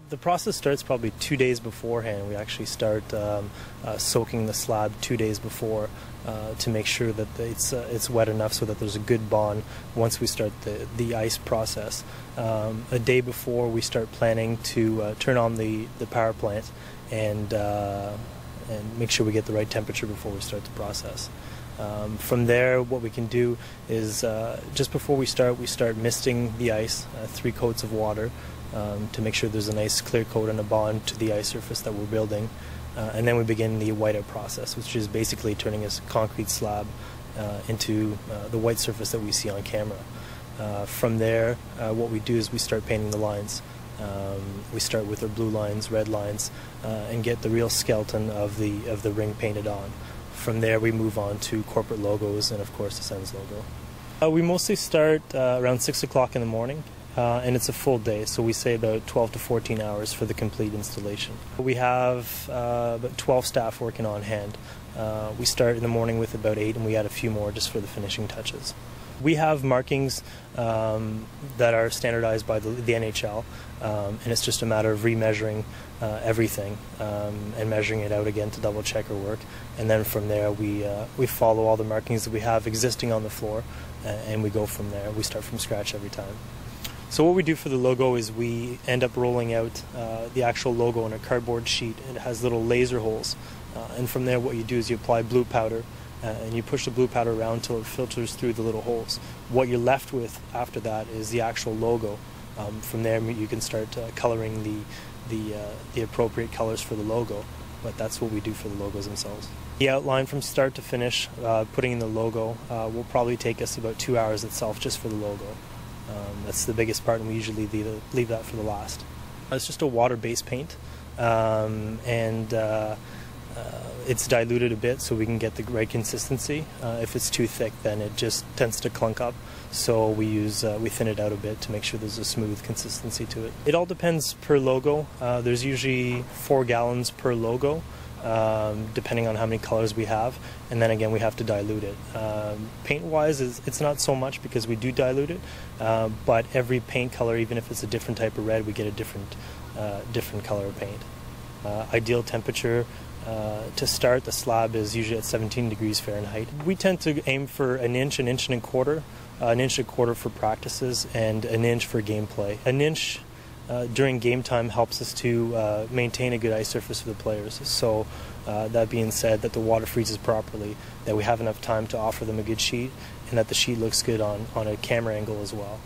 The process starts probably 2 days beforehand. We actually start soaking the slab 2 days before to make sure that it's wet enough so that there's a good bond once we start the ice process. A day before, we start planning to turn on the power plant and make sure we get the right temperature before we start the process. From there, what we can do is just before we start misting the ice, 3 coats of water, to make sure there's a nice clear coat and a bond to the ice surface that we're building. And then we begin the whiteout process, which is basically turning a concrete slab into the white surface that we see on camera. From there, what we do is we start painting the lines. We start with our blue lines, red lines, and get the real skeleton of the ring painted on. From there, we move on to corporate logos and, of course, the Sens logo. We mostly start around 6 o'clock in the morning. And it's a full day, so we say about 12 to 14 hours for the complete installation. We have about 12 staff working on hand. We start in the morning with about 8, and we add a few more just for the finishing touches. We have markings that are standardized by the NHL, and it's just a matter of remeasuring everything and measuring it out again to double check our work. And then from there, we follow all the markings that we have existing on the floor, and we go from there. We start from scratch every time. So what we do for the logo is we end up rolling out the actual logo on a cardboard sheet, and it has little laser holes. And from there, what you do is you apply blue powder, and you push the blue powder around until it filters through the little holes. What you're left with after that is the actual logo. From there, you can start coloring the appropriate colors for the logo. But that's what we do for the logos themselves. The outline from start to finish, putting in the logo, will probably take us about 2 hours itself just for the logo. That's the biggest part, and we usually leave that for the last. It's just a water-based paint, and it's diluted a bit so we can get the right consistency. If it's too thick, then it just tends to clunk up. So we thin it out a bit to make sure there's a smooth consistency to it. It all depends per logo. There's usually 4 gallons per logo, depending on how many colors we have, and then again we have to dilute it. Paint-wise, it's not so much because we do dilute it, but every paint color, even if it's a different type of red, we get a different color of paint. Ideal temperature to start the slab is usually at 17 degrees Fahrenheit. We tend to aim for an inch and a quarter for practices, and an inch for gameplay. An inch during game time helps us to maintain a good ice surface for the players. So that being said, that the water freezes properly, that we have enough time to offer them a good sheet, and that the sheet looks good on a camera angle as well.